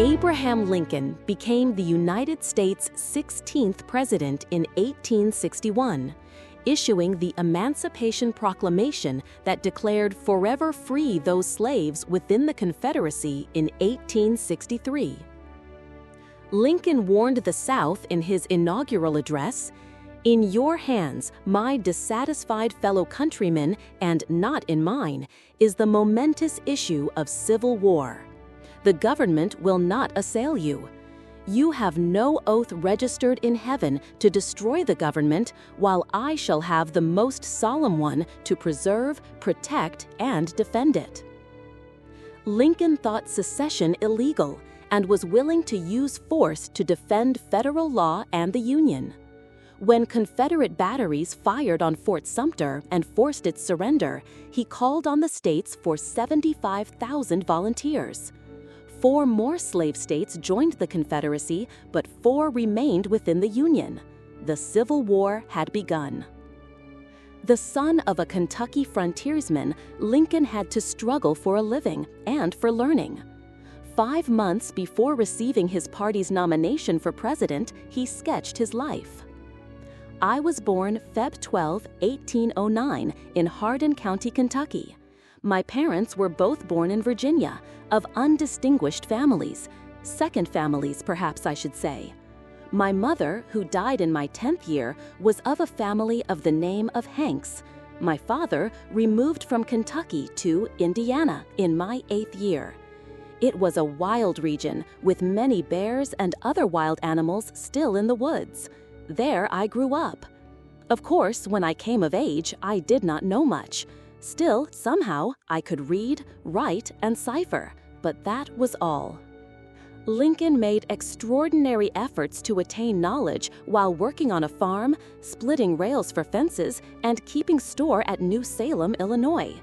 Abraham Lincoln became the United States' 16th president in 1861, issuing the Emancipation Proclamation that declared forever free those slaves within the Confederacy in 1863. Lincoln warned the South in his inaugural address, "In your hands, my dissatisfied fellow countrymen, and not in mine, is the momentous issue of civil war. The government will not assail you. You have no oath registered in heaven to destroy the government, while I shall have the most solemn one to preserve, protect, and defend it." Lincoln thought secession illegal and was willing to use force to defend federal law and the Union. When Confederate batteries fired on Fort Sumter and forced its surrender, he called on the states for 75,000 volunteers. 4 more slave states joined the Confederacy, but 4 remained within the Union. The Civil War had begun. The son of a Kentucky frontiersman, Lincoln had to struggle for a living and for learning. 5 months before receiving his party's nomination for president, he sketched his life. "I was born Feb 12, 1809, in Hardin County, Kentucky. My parents were both born in Virginia, of undistinguished families, second families perhaps I should say. My mother, who died in my 10th year, was of a family of the name of Hanks. My father removed from Kentucky to Indiana in my 8th year. It was a wild region with many bears and other wild animals still in the woods. There I grew up. Of course, when I came of age, I did not know much. Still, somehow, I could read, write, and cipher, but that was all." Lincoln made extraordinary efforts to attain knowledge while working on a farm, splitting rails for fences, and keeping store at New Salem, Illinois.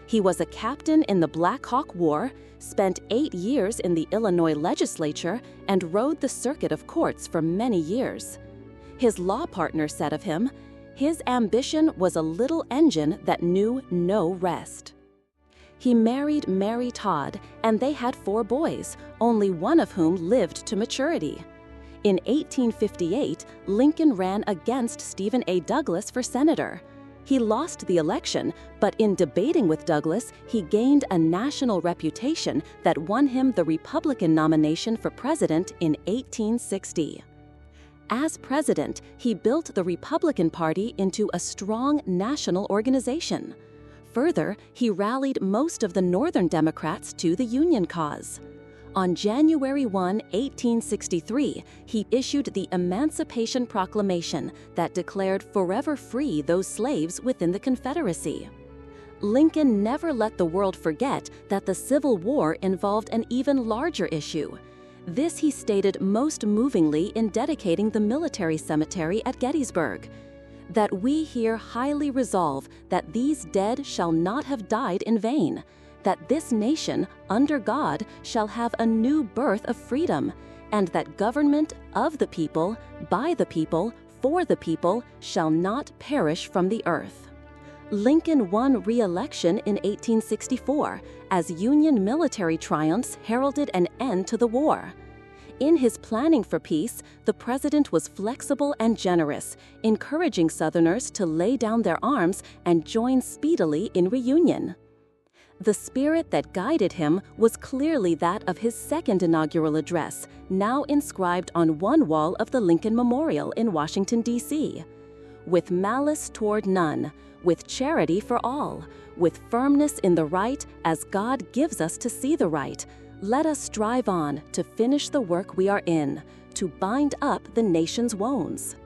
He was a captain in the Black Hawk War, spent 8 years in the Illinois legislature, and rode the circuit of courts for many years. His law partner said of him, "His ambition was a little engine that knew no rest." He married Mary Todd, and they had 4 boys, only one of whom lived to maturity. In 1858, Lincoln ran against Stephen A. Douglas for senator. He lost the election, but in debating with Douglas, he gained a national reputation that won him the Republican nomination for president in 1860. As president, he built the Republican Party into a strong national organization. Further, he rallied most of the Northern Democrats to the Union cause. On January 1, 1863, he issued the Emancipation Proclamation that declared forever free those slaves within the Confederacy. Lincoln never let the world forget that the Civil War involved an even larger issue. This he stated most movingly in dedicating the military cemetery at Gettysburg, "That we here highly resolve that these dead shall not have died in vain, that this nation, under God, shall have a new birth of freedom, and that government of the people, by the people, for the people, shall not perish from the earth." Lincoln won re-election in 1864, as Union military triumphs heralded an end to the war. In his planning for peace, the president was flexible and generous, encouraging Southerners to lay down their arms and join speedily in reunion. The spirit that guided him was clearly that of his second inaugural address, now inscribed on one wall of the Lincoln Memorial in Washington, D.C. "With malice toward none, with charity for all, with firmness in the right as God gives us to see the right, let us strive on to finish the work we are in, to bind up the nation's wounds."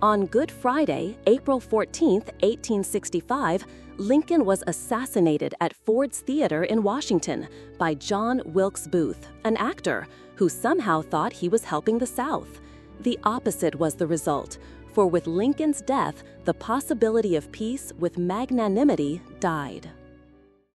On Good Friday, April 14, 1865, Lincoln was assassinated at Ford's Theater in Washington by John Wilkes Booth, an actor who somehow thought he was helping the South. The opposite was the result, for with Lincoln's death, the possibility of peace with magnanimity died.